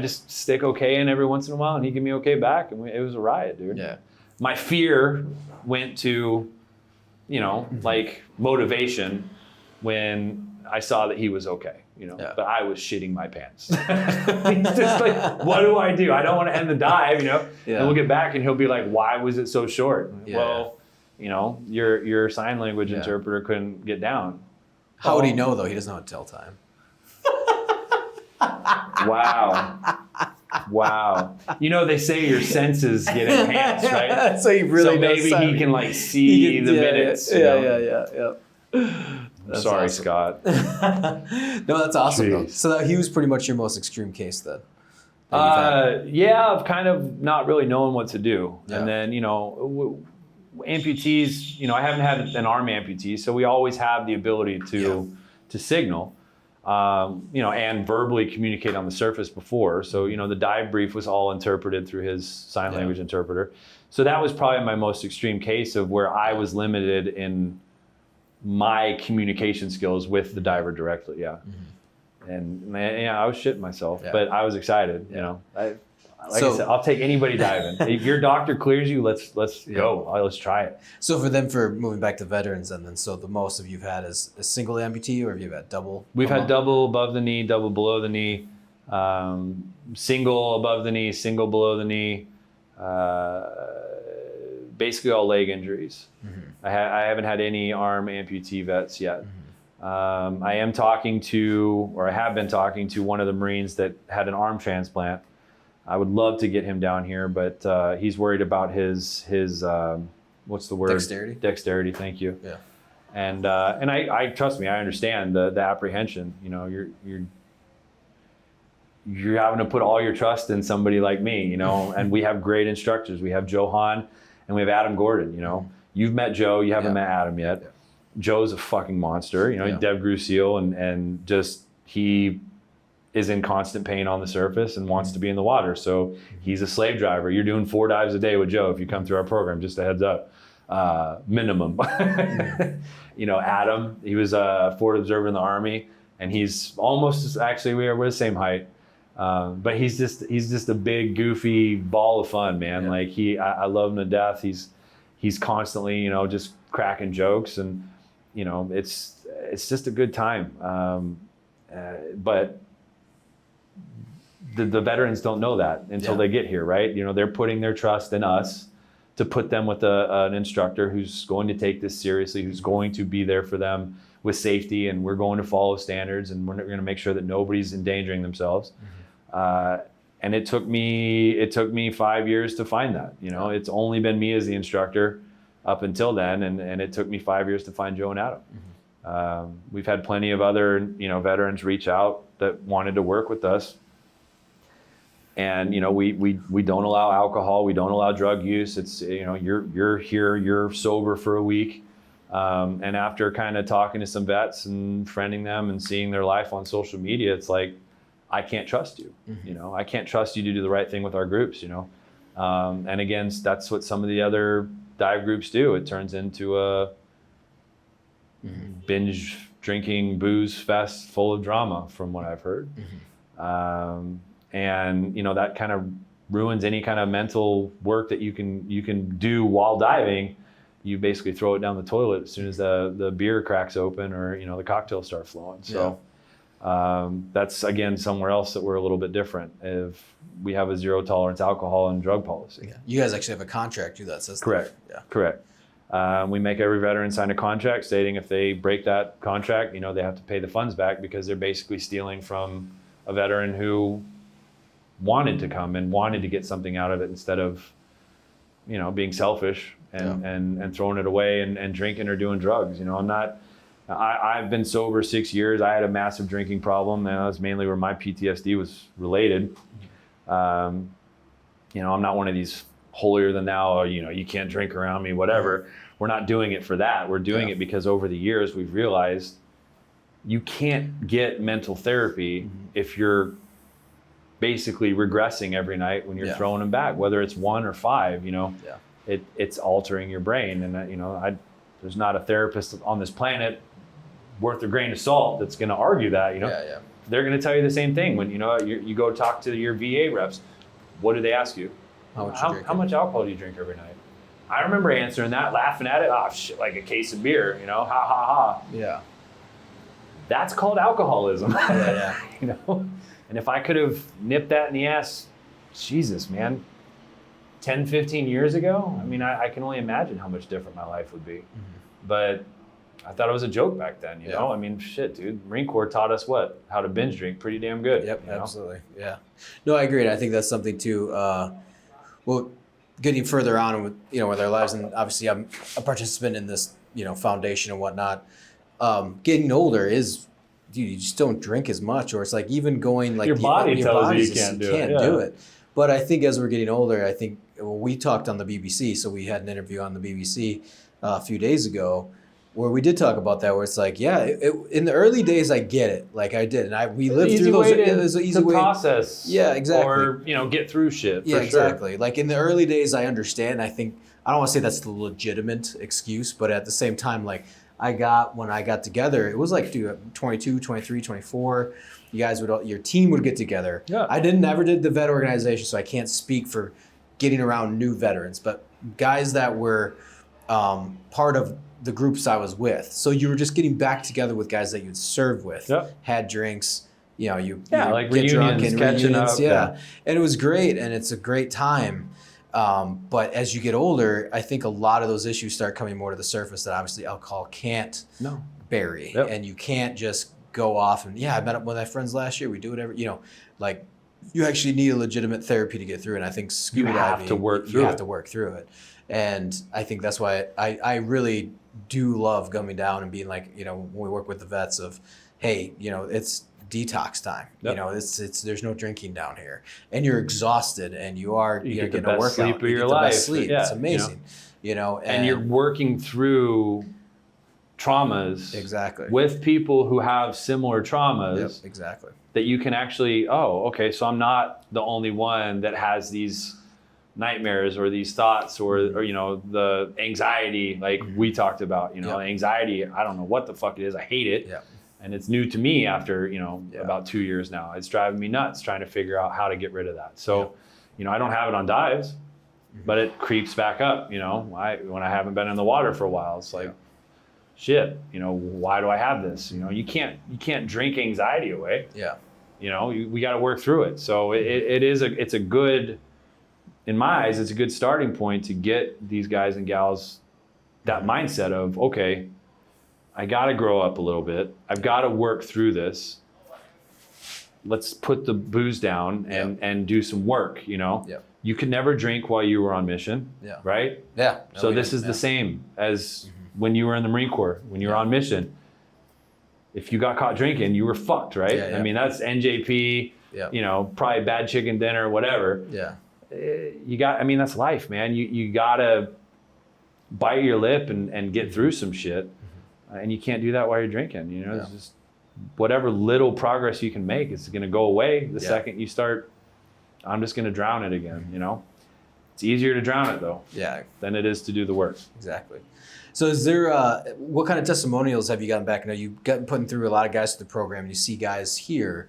just stick okay in every once in a while, and he give me okay back, and it was a riot, dude. Yeah. My fear went to, you know, like motivation when I saw that he was okay, you know. But I was shitting my pants. It's just like, what do? I don't want to end the dive, you know. And we'll get back, and he'll be like, why was it so short? Well, you know, your sign language interpreter couldn't get down. How would he know, though? He doesn't know how to tell time. Wow. You know, they say your senses get enhanced, right? So he really so maybe he can like see the minutes. Yeah. I'm sorry, awesome. Scott. No, that's awesome, though. So he was pretty much your most extreme case, then? I've kind of not really knowing what to do. And then, you know, amputees, you know, I haven't had an arm amputee, so we always have the ability to signal, you know, and verbally communicate on the surface before. So, you know, the dive brief was all interpreted through his sign language interpreter. So that was probably my most extreme case of where I was limited in my communication skills with the diver directly. And man, I was shitting myself, but I was excited, you know. Like I said, I'll take anybody diving. If your doctor clears you, let's go. Let's try it. So for moving back to veterans, and then so the most of you've had is a single amputee, or have you had double? We've had double above the knee, double below the knee, single above the knee, single below the knee. Basically all leg injuries. I haven't had any arm amputee vets yet. I am talking to, or I have been talking to one of the Marines that had an arm transplant. I would love to get him down here, but he's worried about his what's the word? Dexterity. Dexterity. Thank you. Yeah. And I trust me, I understand the apprehension. You know, you're having to put all your trust in somebody like me. You know, and we have great instructors. We have Joe Hahn and we have Adam Gordon. You know, you've met Joe, you haven't met Adam yet. Yeah. Joe's a fucking monster. You know, Dev Grew SEAL, and just he is in constant pain on the surface and wants to be in the water. So he's a slave driver. You're doing 4 dives a day with Joe if you come through our program, just a heads up, minimum. You know, Adam, he was a forward observer in the Army. and he's actually we're the same height. But he's just a big, goofy ball of fun, man. Yeah. Like I love him to death. He's constantly, just cracking jokes, and it's just a good time. But the veterans don't know that until they get here, right? They're putting their trust in us to put them with an instructor who's going to take this seriously, who's going to be there for them with safety, and we're going to follow standards, and we're going to make sure that nobody's endangering themselves. And it took me 5 years to find that. It's only been me as the instructor up until then, and it took me 5 years to find Joe and Adam. We've had plenty of other veterans reach out that wanted to work with us. And we don't allow alcohol, we don't allow drug use. It's you're here, you're sober for a week, and after kind of talking to some vets and friending them and seeing their life on social media, it's like, I can't trust you. I can't trust you to do the right thing with our groups. And again, that's what some of the other dive groups do. It turns into a binge drinking booze fest full of drama, from what I've heard. And that kind of ruins any kind of mental work that you can do while diving. You basically throw it down the toilet as soon as the beer cracks open, or the cocktails start flowing. So that's again somewhere else that we're a little bit different. If we have a zero tolerance alcohol and drug policy. You guys actually have a contract too that says correct. That. Correct. We make every veteran sign a contract stating if they break that contract, they have to pay the funds back, because they're basically stealing from a veteran who wanted to come and wanted to get something out of it, instead of being selfish and throwing it away and drinking or doing drugs. I've been sober 6 years. I had a massive drinking problem, and that was mainly where my PTSD was related. I'm not one of these holier than thou, you can't drink around me, whatever. We're not doing it for that. We're doing it because over the years we've realized you can't get mental therapy if you're basically regressing every night when you're throwing them back, whether it's 1 or 5. It's altering your brain, and there's not a therapist on this planet worth a grain of salt that's going to argue that. They're going to tell you the same thing when you go talk to your VA reps. What do they ask you? How much alcohol do you drink every night? I remember answering that, laughing at it. Oh shit, like a case of beer, ha ha ha. Yeah. That's called alcoholism. And if I could have nipped that in the ass, Jesus, man, 10, 15 years ago, I can only imagine how much different my life would be. But I thought it was a joke back then, you know? Shit, dude, Marine Corps taught us how to binge drink pretty damn good. Yep, absolutely, yeah. No, I agree. I think that's something too, getting further on with our lives, and obviously I'm a participant in this, foundation and whatnot. Getting older is, dude, you just don't drink as much, or it's like even going like your body tells you can't do it. But I think as we're getting older, we talked on the BBC, so we had an interview on the BBC a few days ago where we did talk about that, where it's like, in the early days, I get it, like I did, and we lived through those. There's an easy way to process. Yeah, exactly. Or get through shit. Yeah, exactly. Sure. Like in the early days, I understand. I think I don't want to say that's the legitimate excuse, but at the same time, like when I got together, it was like 22, 23, 24. You guys your team would get together. Yeah. I never did the vet organization, so I can't speak for getting around new veterans, but guys that were part of the groups I was with. So you were just getting back together with guys that you'd served with, had drinks, you like get drunk reunions, and catching reunions, up. And it was great, and it's a great time. But as you get older, I think a lot of those issues start coming more to the surface that obviously alcohol can't bury, and you can't just go off and I met up with my friends last year. We do whatever, like you actually need a legitimate therapy to get through. And I think scuba diving, you have to work through it. And I think that's why I really do love coming down and being like, when we work with the vets of, hey, it's detox time. It's there's no drinking down here, and you're exhausted, and you're getting a workout. Sleep of your life. Best sleep. It's amazing. And you're working through traumas with people who have similar traumas. Exactly. That you can actually, so I'm not the only one that has these nightmares or these thoughts or the anxiety like we talked about, anxiety, I don't know what the fuck it is. I hate it. And it's new to me after, about 2 years now. It's driving me nuts trying to figure out how to get rid of that. So, I don't have it on dives, but it creeps back up, when I haven't been in the water for a while. It's like, shit, why do I have this? You can't drink anxiety away. Yeah. We got to work through it. So it's a good, in my eyes, it's a good starting point to get these guys and gals that mindset of, okay, I got to grow up a little bit. I've got to work through this. Let's put the booze down and do some work, You could never drink while you were on mission, right? Yeah. No, so this is the same as when you were in the Marine Corps, when you were on mission. If you got caught drinking, you were fucked, right? Yeah. I mean, that's NJP, probably bad chicken dinner, whatever. Yeah. That's life, man. You gotta bite your lip and get through some shit. And you can't do that while you're drinking, It's just whatever little progress you can make, it's going to go away the second you start. I'm just going to drown it again, It's easier to drown it though, than it is to do the work. Exactly. So is there, what kind of testimonials have you gotten back? I know you've gotten putting through a lot of guys through the program, and you see guys here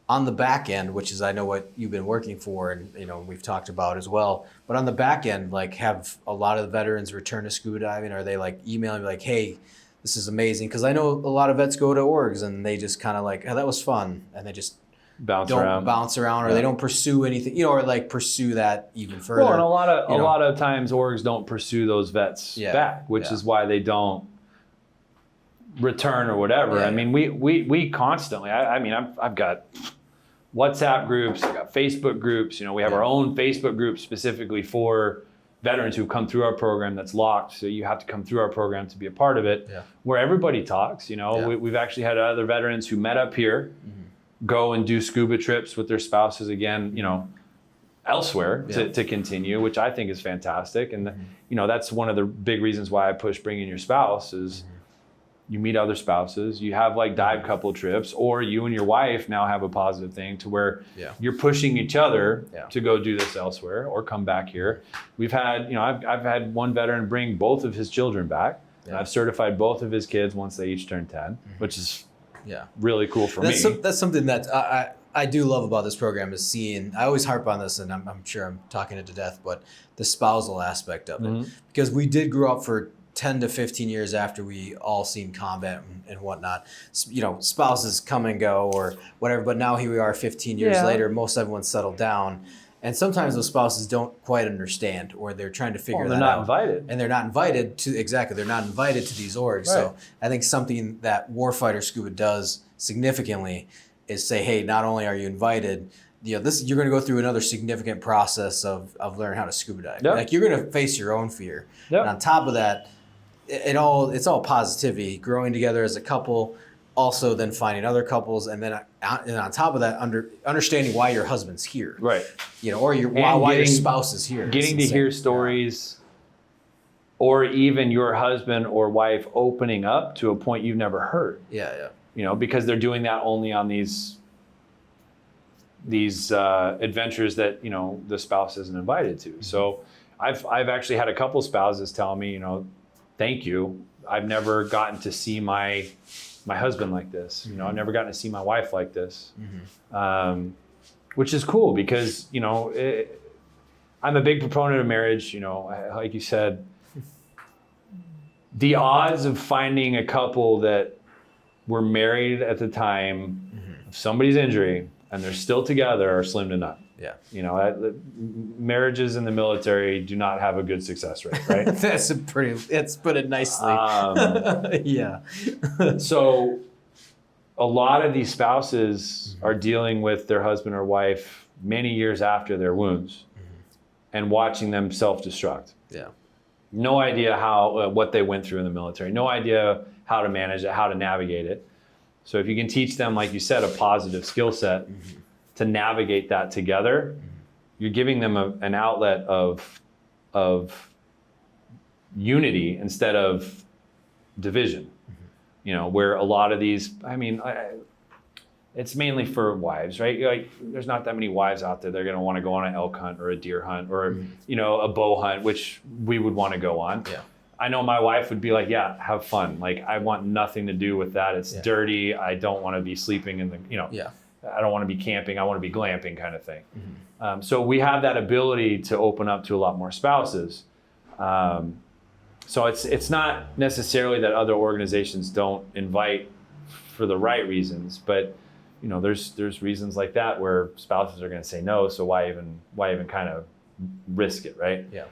on the back end, which is, I know what you've been working for and, we've talked about as well, but on the back end, like, have a lot of the veterans return to scuba diving? Are they like emailing me like, hey, this is amazing? Because I know a lot of vets go to orgs and they just kind of like, oh, that was fun. And they just bounce around or they don't pursue anything, or like pursue that even further. Well, and a lot of times orgs don't pursue those vets back, which is why they don't return or whatever. I mean, we constantly, I've got WhatsApp groups, I've got Facebook groups, we have our own Facebook group specifically for veterans who come through our program that's locked. So you have to come through our program to be a part of it, where everybody talks, we've actually had other veterans who met up here, go and do scuba trips with their spouses again, elsewhere to continue, which I think is fantastic. And, that's one of the big reasons why I push bringing your spouse is you meet other spouses, you have like dive couple trips, or you and your wife now have a positive thing to where you're pushing each other to go do this elsewhere or come back here. We've had, I've had one veteran bring both of his children back. And I've certified both of his kids once they each turn 10, which is really cool for me. That's something that I do love about this program is seeing, I always harp on this, and I'm sure I'm talking it to death, but the spousal aspect of it. Because we did grow up for 10 to 15 years after we all seen combat and whatnot. Spouses come and go or whatever, but now here we are 15 years later, most everyone's settled down. And sometimes those spouses don't quite understand, or they're trying to figure that out. They're not invited. And they're not invited to, they're not invited to these orgs. Right. So I think something that Warfighter Scuba does significantly is say, hey, not only are you invited, you're going to go through another significant process of learning how to scuba dive. Like, you're going to face your own fear. And on top of that, it's all positivity, growing together as a couple, also then finding other couples, and then on top of that, understanding why your husband's here, right? Or why your spouse is here. Getting to hear stories, or even your husband or wife opening up to a point you've never heard. Because they're doing that only on these adventures that the spouse isn't invited to. So I've actually had a couple spouses tell me, thank you. I've never gotten to see my husband like this. I've never gotten to see my wife like this, which is cool because, I'm a big proponent of marriage. Like you said, the odds of finding a couple that were married at the time of somebody's injury and they're still together are slim to none. Marriages in the military do not have a good success rate, right? That's put it nicely. So a lot of these spouses are dealing with their husband or wife many years after their wounds and watching them self-destruct. No idea what they went through in the military. No idea how to manage it, how to navigate it. So if you can teach them, like you said, a positive skill set to navigate that together, you're giving them an outlet of unity instead of division. Where a lot of these, it's mainly for wives, right? Like, there's not that many wives out there that are going to want to go on an elk hunt or a deer hunt or a bow hunt, which we would want to go on. I know my wife would be like, yeah, have fun. Like, I want nothing to do with that. It's dirty. I don't want to be sleeping in the, I don't want to be camping. I want to be glamping kind of thing. Mm-hmm. So we have that ability to open up to a lot more spouses. So it's not necessarily that other organizations don't invite for the right reasons, but there's reasons like that where spouses are going to say no. So why even kind of risk it, right? Yeah.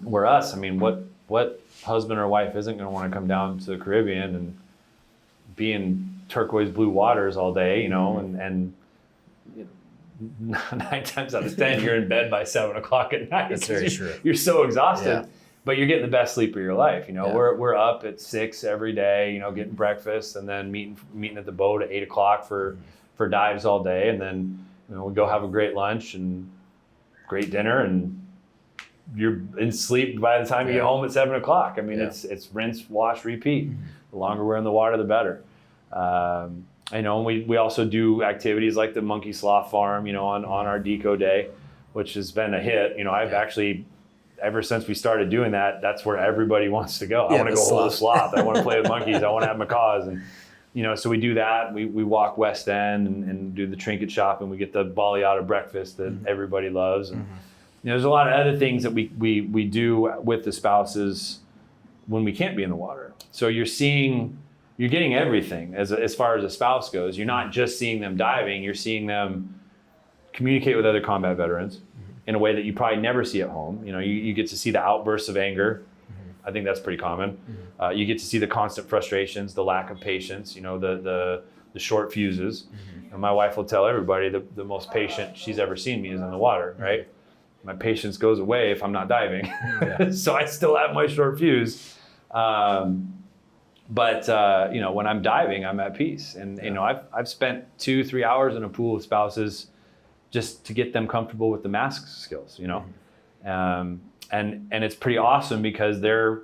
Where us, I mean, what husband or wife isn't going to want to come down to the Caribbean and be in turquoise blue waters all day, and 9 times out of 10 you're in bed by 7 o'clock at night. That's very true. You're so exhausted, but you're getting the best sleep of your life. We're up at 6 every day, getting breakfast, and then meeting at the boat at 8 o'clock for dives all day, and then we go have a great lunch and great dinner, and you're in sleep by the time you get home at 7 o'clock. I mean, it's rinse, wash, repeat. The longer we're in the water, the better. And we also do activities like the monkey sloth farm, on our deco day, which has been a hit. I've actually, ever since we started doing that, that's where everybody wants to go. I want to go hold a sloth. I want to play with monkeys. I want to have macaws. And, so we do that. We walk West End and do the trinket shop, and we get the baleada breakfast that everybody loves. And there's a lot of other things that we do with the spouses when we can't be in the water. So you're getting everything as far as a spouse goes. You're not just seeing them diving, you're seeing them communicate with other combat veterans in a way that you probably never see at home. You get to see the outbursts of anger. I think that's pretty common. You get to see the constant frustrations, the lack of patience, the short fuses. And my wife will tell everybody the most patient she's ever seen me is in the water, right? My patience goes away if I'm not diving. So I still have my short fuse. But when I'm diving, I'm at peace. And I've spent 2-3 hours in a pool with spouses just to get them comfortable with the mask skills. And it's pretty awesome because their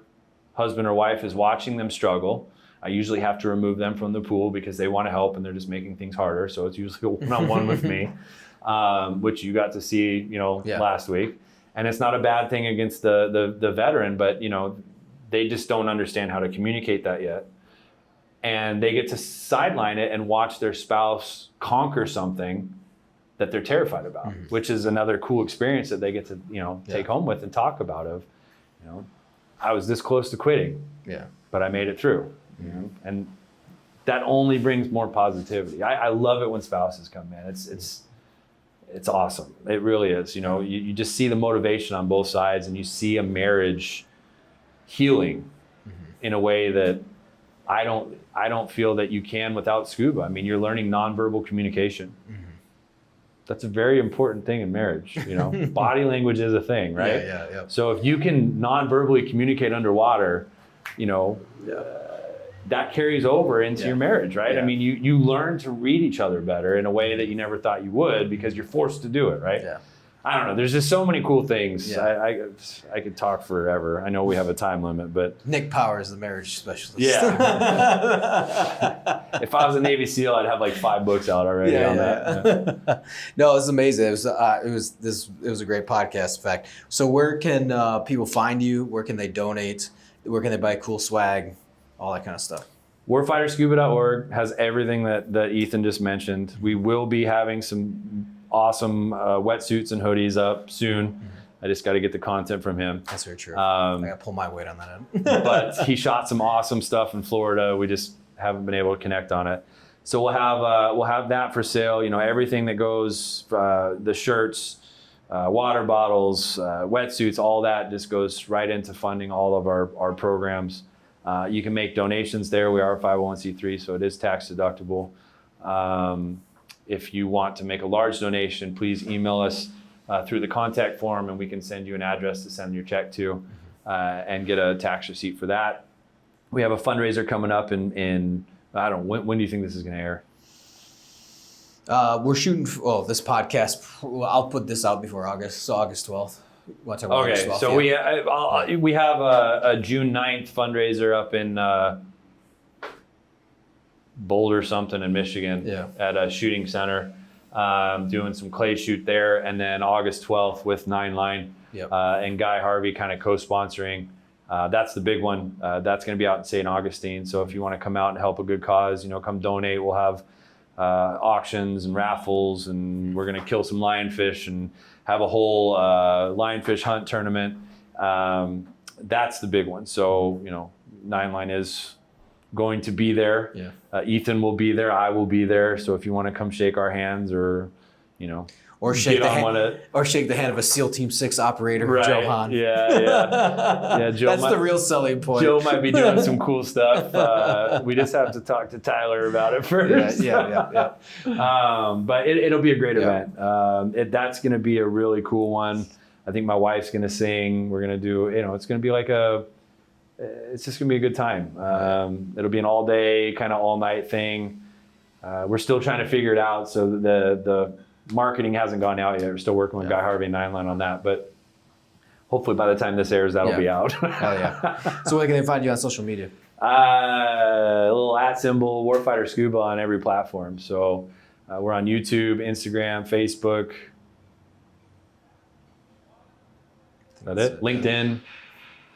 husband or wife is watching them struggle. I usually have to remove them from the pool because they want to help and they're just making things harder. So it's usually a one-on-one with me, which you got to see last week. And it's not a bad thing against the veteran, but they just don't understand how to communicate that yet. And they get to sideline it and watch their spouse conquer something that they're terrified about, which is another cool experience that they get to, take home with and talk about I was this close to quitting, but I made it through. And that only brings more positivity. I love it when spouses come in. It's awesome. It really is. You just see the motivation on both sides, and you see a marriage healing in a way that I don't feel that you can without scuba. I mean, you're learning nonverbal communication. That's a very important thing in marriage. Body language is a thing, right? Yeah. So if you can non-verbally communicate underwater, that carries over into your marriage, right? I mean, you learn to read each other better in a way that you never thought you would because you're forced to do it, right? Yeah. I don't know. There's just so many cool things. Yeah. I could talk forever. I know we have a time limit, but Nick Power is the marriage specialist. Yeah. If I was a Navy SEAL, I'd have like 5 books out already on that. Yeah. No, it's amazing. It was a great podcast. In fact, so where can people find you? Where can they donate? Where can they buy cool swag? All that kind of stuff. Warfighterscuba.org has everything that Ethan just mentioned. We will be having some awesome wetsuits and hoodies up soon. I just got to get the content from him. That's very true. I got to pull my weight on that end. But he shot some awesome stuff in Florida. We just haven't been able to connect on it. So we'll have that for sale. Everything that goes, the shirts, water bottles, wetsuits, all that just goes right into funding all of our programs. You can make donations there. We are a 501c3, so it is tax deductible. If you want to make a large donation, please email us through the contact form, and we can send you an address to send your check to and get a tax receipt for that. We have a fundraiser coming up in I don't know, when do you think this is going to air? We're shooting, this podcast, I'll put this out before August, so August 12th. Okay, August 12th, so we have a June 9th fundraiser up in Boulder something in Michigan at a shooting center, doing some clay shoot there, and then August 12th with 9 Line and Guy Harvey kind of co-sponsoring That's the big one. That's going to be out in St. Augustine. So if you want to come out and help a good cause, come donate. We'll have auctions and raffles, and we're going to kill some lionfish and have a whole lionfish hunt tournament. That's the big one. So, 9line is going to be there. Yeah. Ethan will be there. I will be there. So if you want to come shake our hands or shake the hand of a SEAL Team 6 operator, right. Joe Hahn. Yeah. Joe. That's the real selling point. Joe might be doing some cool stuff. We just have to talk to Tyler about it first. Yeah. But it'll be a great event. That's going to be a really cool one. I think my wife's going to sing. We're going to do, it's going to be it's just going to be a good time. It'll be an all day, kind of all night thing. We're still trying to figure it out. So the marketing hasn't gone out yet. We're still working with Guy Harvey and 9line on that. But hopefully by the time this airs, that'll be out. Hell yeah. So where can they find you on social media? A little @ Warfighter Scuba on every platform. So we're on YouTube, Instagram, Facebook. That's it. LinkedIn.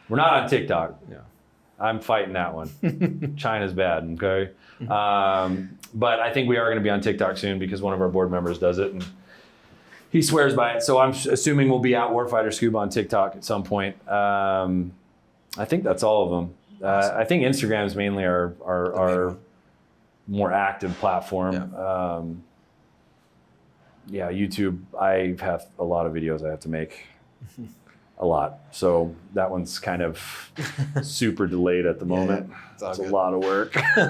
We're not on TikTok. Yeah. I'm fighting that one. China's bad, okay? But I think we are going to be on TikTok soon because one of our board members does it, and he swears by it. So I'm assuming we'll be at Warfighter Scuba on TikTok at some point. I think that's all of them. Awesome. I think Instagram is mainly our more active platform. YouTube, I have a lot of videos I have to make. A lot. So that one's kind of super delayed at the moment. It's a lot of work. All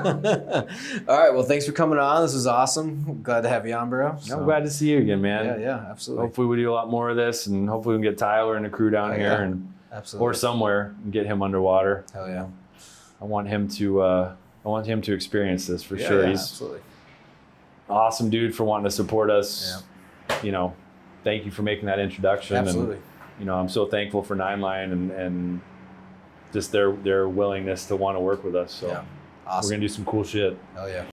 right. Well, thanks for coming on. This was awesome. I'm glad to have you on, bro. I'm glad to see you again, man. Yeah, absolutely. Hopefully we do a lot more of this, and hopefully we can get Tyler and the crew down here and or somewhere and get him underwater. Hell yeah. I want him to experience this for sure. He's absolutely awesome dude for wanting to support us. Yeah. Thank you for making that introduction. Absolutely. And, I'm so thankful for 9line and just their willingness to want to work with us. So awesome. We're going to do some cool shit. Hell yeah.